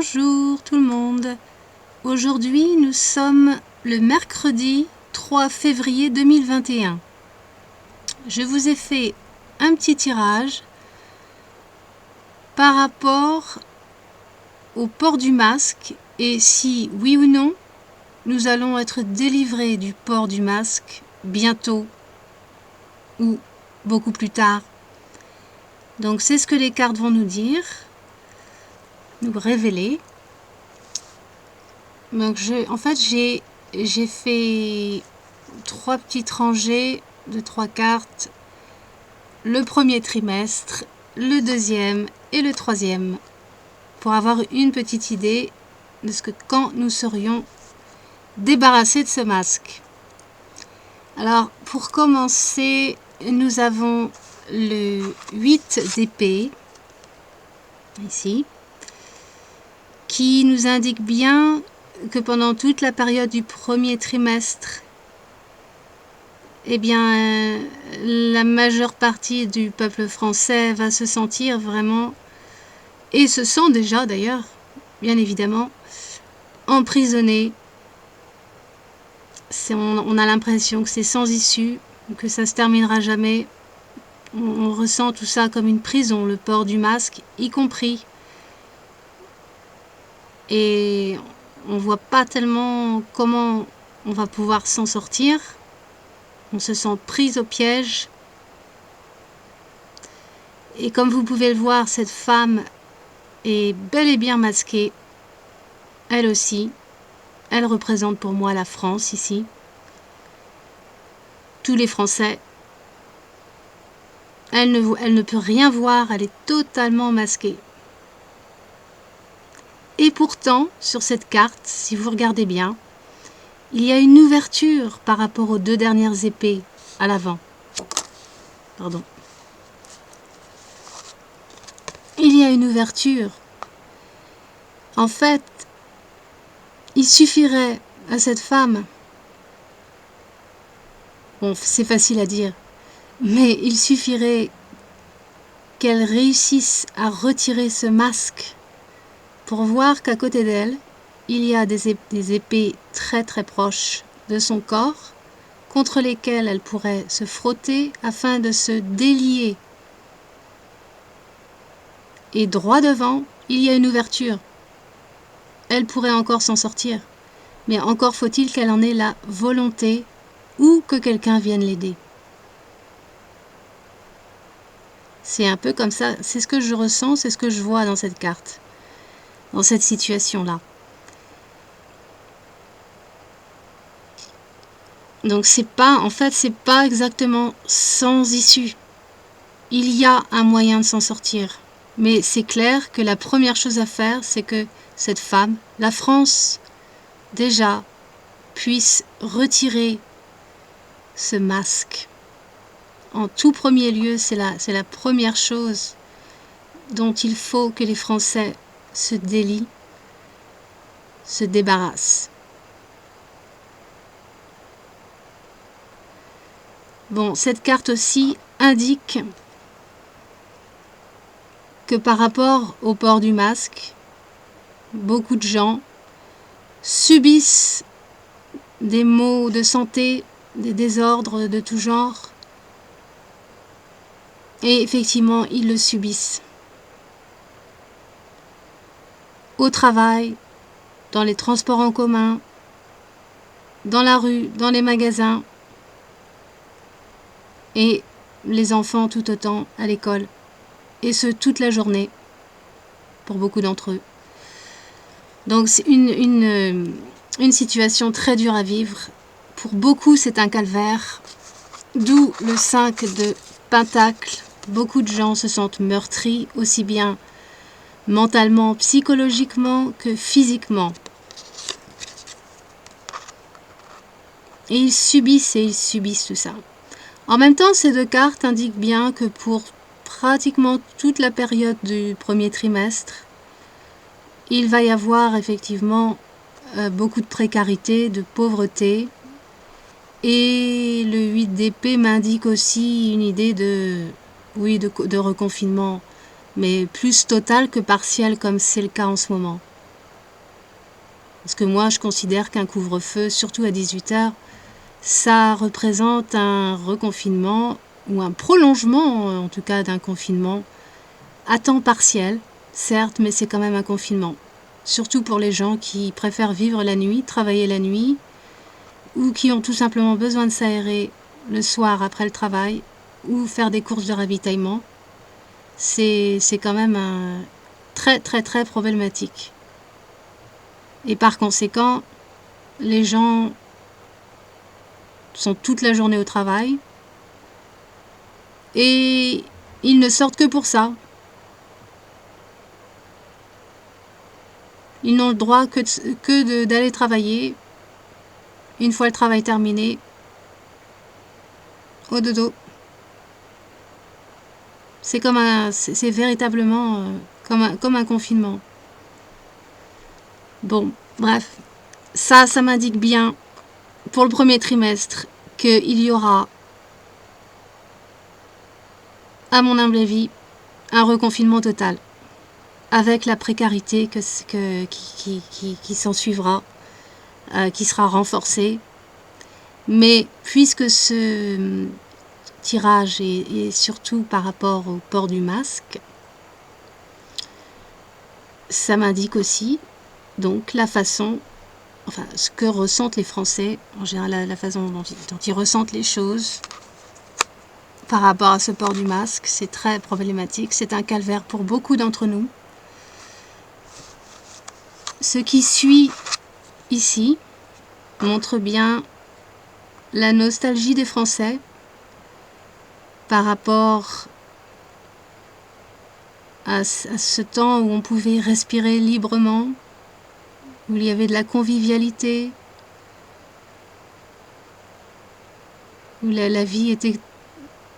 Bonjour tout le monde. Aujourd'hui, nous sommes le mercredi 3 février 2021. Je vous ai fait un petit tirage par rapport au port du masque et si, oui ou non, nous allons être délivrés du port du masque bientôt ou beaucoup plus tard. Donc c'est ce que les cartes vont nous dire, nous révéler. Donc j'ai fait 3 petites rangées de 3 cartes, le premier trimestre, le deuxième et le troisième, pour avoir une petite idée de ce que quand nous serions débarrassés de ce masque. Alors pour commencer, nous avons le 8 d'épée, ici, qui nous indique bien que pendant toute la période du premier trimestre, eh bien, la majeure partie du peuple français va se sentir vraiment, et se sent déjà d'ailleurs, bien évidemment, emprisonné. On a l'impression que c'est sans issue, que ça se terminera jamais. On ressent tout ça comme une prison, le port du masque y compris. Et on voit pas tellement comment on va pouvoir s'en sortir. On se sent prise au piège. Et comme vous pouvez le voir, cette femme est bel et bien masquée. Elle aussi. Elle représente pour moi la France ici. Tous les Français. Elle ne peut rien voir, elle est totalement masquée. Et pourtant, sur cette carte, si vous regardez bien, il y a une ouverture par rapport aux 2 dernières épées à l'avant. Pardon. Il y a une ouverture. En fait, il suffirait à cette femme, bon, c'est facile à dire, mais il suffirait qu'elle réussisse à retirer ce masque pour voir qu'à côté d'elle, il y a des épées très très proches de son corps contre lesquelles elle pourrait se frotter afin de se délier. Et droit devant, il y a une ouverture. Elle pourrait encore s'en sortir, mais encore faut-il qu'elle en ait la volonté ou que quelqu'un vienne l'aider. C'est un peu comme ça, c'est ce que je ressens, c'est ce que je vois dans cette carte, dans cette situation-là. Donc c'est pas exactement sans issue. Il y a un moyen de s'en sortir. Mais c'est clair que la première chose à faire, c'est que cette femme, la France, déjà, puisse retirer ce masque. En tout premier lieu, c'est la première chose dont il faut que les Français se délient, se débarrassent. Bon, cette carte aussi indique que par rapport au port du masque, beaucoup de gens subissent des maux de santé, des désordres de tout genre. Et effectivement, ils le subissent. Au travail, dans les transports en commun, dans la rue, dans les magasins, et les enfants tout autant à l'école. Et ce, toute la journée, pour beaucoup d'entre eux. Donc c'est une situation très dure à vivre. Pour beaucoup, c'est un calvaire. D'où le 5 de Pentacle. Beaucoup de gens se sentent meurtris, aussi bien mentalement, psychologiquement que physiquement. Et ils subissent tout ça. En même temps, ces 2 cartes indiquent bien que pour pratiquement toute la période du premier trimestre, il va y avoir effectivement beaucoup de précarité, de pauvreté. Et le 8 d'épée m'indique aussi une idée de reconfinement, mais plus total que partiel comme c'est le cas en ce moment. Parce que moi, je considère qu'un couvre-feu, surtout à 18h, ça représente un reconfinement ou un prolongement, en tout cas, d'un confinement à temps partiel, certes, mais c'est quand même un confinement. Surtout pour les gens qui préfèrent vivre la nuit, travailler la nuit, ou qui ont tout simplement besoin de s'aérer le soir après le travail, ou faire des courses de ravitaillement. C'est quand même très très très problématique. Et par conséquent, les gens sont toute la journée au travail et ils ne sortent que pour ça. Ils n'ont le droit que d'aller travailler. Une fois le travail terminé, au dodo. C'est véritablement comme un confinement. Bon, bref, ça m'indique bien pour le premier trimestre qu'il y aura, à mon humble avis, un reconfinement total, avec la précarité qui s'en suivra, qui sera renforcée. Mais puisque ce tirage est surtout par rapport au port du masque, ça m'indique aussi donc la façon, enfin ce que ressentent les Français, en général la façon dont ils ressentent les choses par rapport à ce port du masque. C'est très problématique, c'est un calvaire pour beaucoup d'entre nous. Ce qui suit ici montre bien la nostalgie des Français par rapport à ce temps où on pouvait respirer librement, où il y avait de la convivialité, où la vie était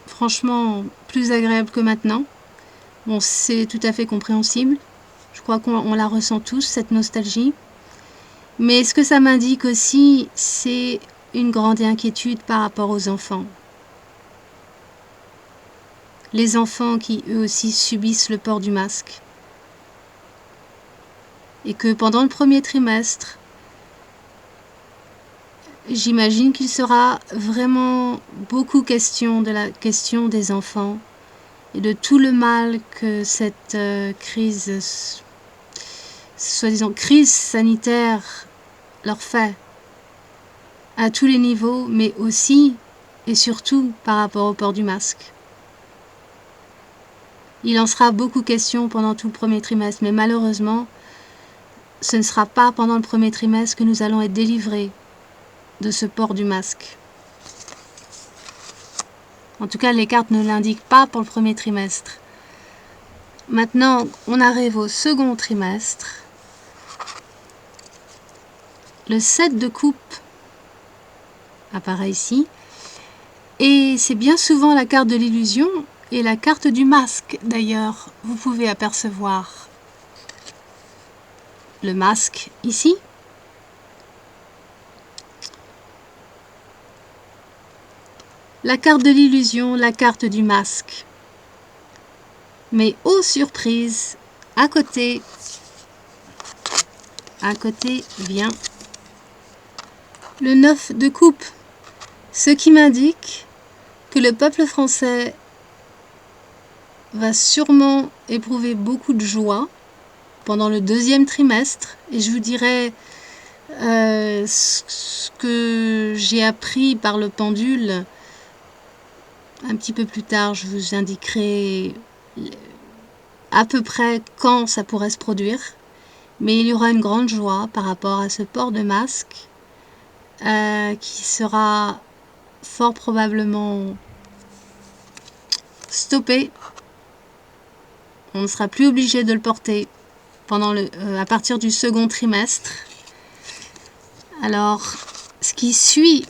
franchement plus agréable que maintenant. Bon, c'est tout à fait compréhensible. Je crois qu'on la ressent tous, cette nostalgie. Mais ce que ça m'indique aussi, c'est une grande inquiétude par rapport aux enfants. Les enfants qui, eux aussi, subissent le port du masque. Et que pendant le premier trimestre, j'imagine qu'il sera vraiment beaucoup question de la question des enfants et de tout le mal que cette crise, soi-disant crise sanitaire, leur fait à tous les niveaux, mais aussi et surtout par rapport au port du masque. Il en sera beaucoup question pendant tout le premier trimestre, mais malheureusement, ce ne sera pas pendant le premier trimestre que nous allons être délivrés de ce port du masque. En tout cas, les cartes ne l'indiquent pas pour le premier trimestre. Maintenant, on arrive au second trimestre. Le 7 de coupe apparaît ici. Et c'est bien souvent la carte de l'illusion et la carte du masque. D'ailleurs, vous pouvez apercevoir le masque ici. La carte de l'illusion, la carte du masque. Mais oh surprise, à côté vient le 9 de coupe, ce qui m'indique que le peuple français va sûrement éprouver beaucoup de joie pendant le deuxième trimestre. Et je vous dirai ce que j'ai appris par le pendule. Un petit peu plus tard, je vous indiquerai à peu près quand ça pourrait se produire. Mais il y aura une grande joie par rapport à ce port de masque qui sera fort probablement stoppé. On ne sera plus obligé de le porter à partir du second trimestre. Alors, ce qui suit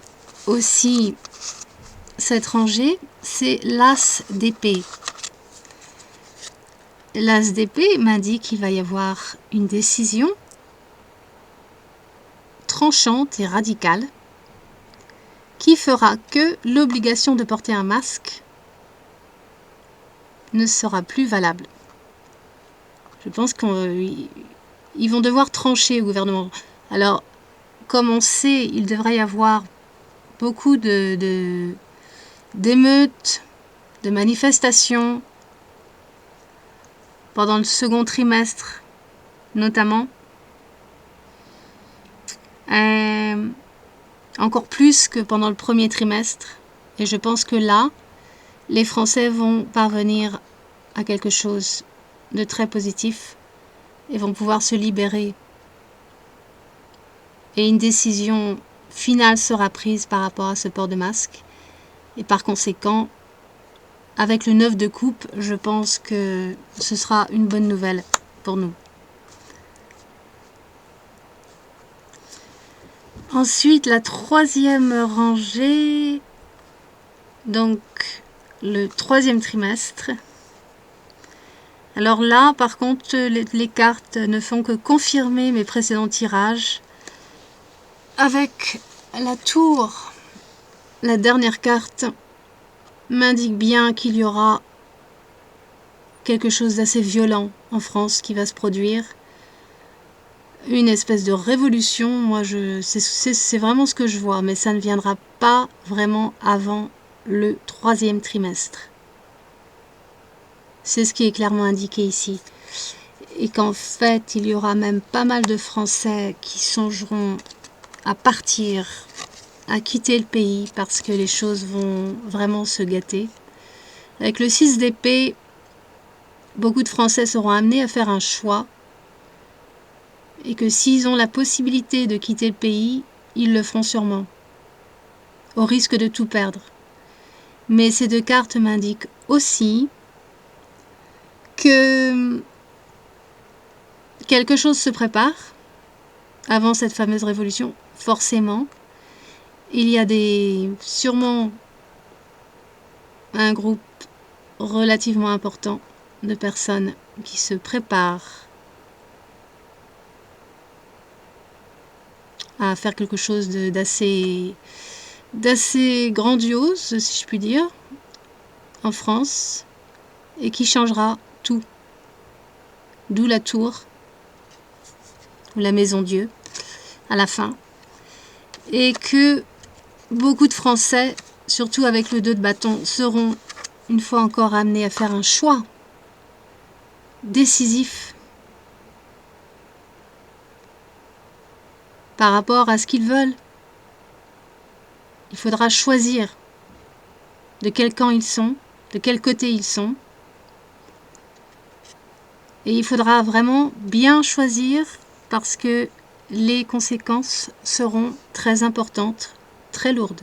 aussi cette rangée, c'est l'as d'épée. L'as d'épée m'indique qu'il va y avoir une décision tranchante et radicale qui fera que l'obligation de porter un masque ne sera plus valable. Je pense qu'ils vont devoir trancher au gouvernement. Alors, comme on sait, il devrait y avoir beaucoup d'émeutes, de manifestations pendant le second trimestre, notamment. Encore plus que pendant le premier trimestre. Et je pense que là, les Français vont parvenir à quelque chose de très positif et vont pouvoir se libérer. Et une décision finale sera prise par rapport à ce port de masque. Et par conséquent, avec le 9 de coupe, je pense que ce sera une bonne nouvelle pour nous. Ensuite, la troisième rangée, donc le troisième trimestre. Alors là, par contre, les cartes ne font que confirmer mes précédents tirages. Avec la tour, la dernière carte m'indique bien qu'il y aura quelque chose d'assez violent en France qui va se produire. Une espèce de révolution, moi c'est vraiment ce que je vois, mais ça ne viendra pas vraiment avant le troisième trimestre. C'est ce qui est clairement indiqué ici. Et qu'en fait, il y aura même pas mal de Français qui songeront à partir, à quitter le pays parce que les choses vont vraiment se gâter. Avec le 6 d'épée, beaucoup de Français seront amenés à faire un choix et que s'ils ont la possibilité de quitter le pays, ils le feront sûrement, au risque de tout perdre. Mais ces deux cartes m'indiquent aussi que quelque chose se prépare avant cette fameuse révolution, forcément. Il y a sûrement un groupe relativement important de personnes qui se préparent à faire quelque chose d'assez grandiose, si je puis dire, en France, et qui changera tout. D'où la tour, ou la maison Dieu, à la fin. Et que beaucoup de Français, surtout avec le 2 de bâton, seront une fois encore amenés à faire un choix décisif par rapport à ce qu'ils veulent. Il faudra choisir de quel camp ils sont, de quel côté ils sont. Et il faudra vraiment bien choisir parce que les conséquences seront très importantes, très lourdes.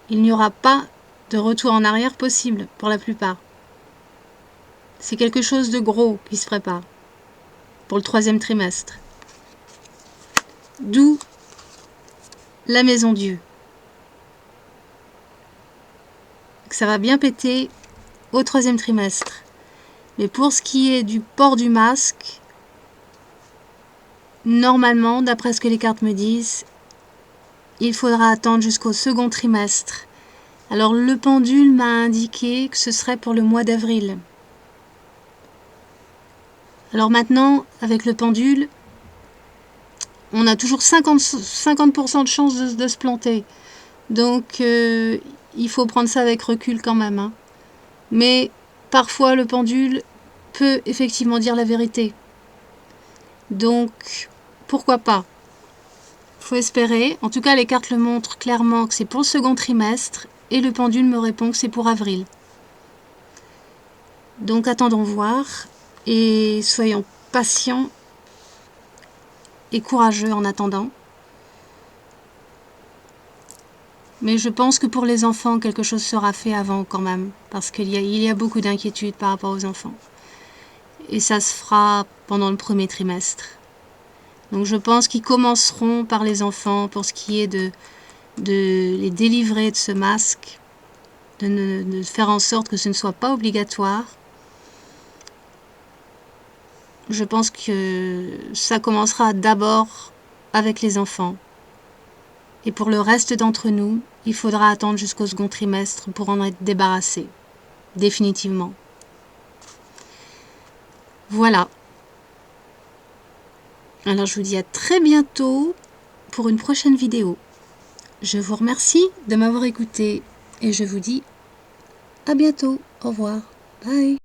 Il n'y aura pas de retour en arrière possible pour la plupart. C'est quelque chose de gros qui se prépare pour le troisième trimestre. D'où la maison Dieu. Ça va bien péter au troisième trimestre. Mais pour ce qui est du port du masque, normalement, d'après ce que les cartes me disent, il faudra attendre jusqu'au second trimestre. Alors le pendule m'a indiqué que ce serait pour le mois d'avril. Alors maintenant, avec le pendule, on a toujours 50% de chance de se planter. Donc il faut prendre ça avec recul quand même. Hein. Mais parfois le pendule peut effectivement dire la vérité. Donc pourquoi pas? Faut espérer. En tout cas, les cartes le montrent clairement que c'est pour le second trimestre et le pendule me répond que c'est pour avril. Donc attendons voir et soyons patients et courageux en attendant. Mais je pense que pour les enfants, quelque chose sera fait avant quand même, parce qu'il y a beaucoup d'inquiétudes par rapport aux enfants. Et ça se fera pendant le premier trimestre. Donc je pense qu'ils commenceront par les enfants pour ce qui est de les délivrer de ce masque, de faire en sorte que ce ne soit pas obligatoire. Je pense que ça commencera d'abord avec les enfants. Et pour le reste d'entre nous, il faudra attendre jusqu'au second trimestre pour en être débarrassé, définitivement. Voilà. Alors je vous dis à très bientôt pour une prochaine vidéo. Je vous remercie de m'avoir écouté et je vous dis à bientôt. Au revoir. Bye.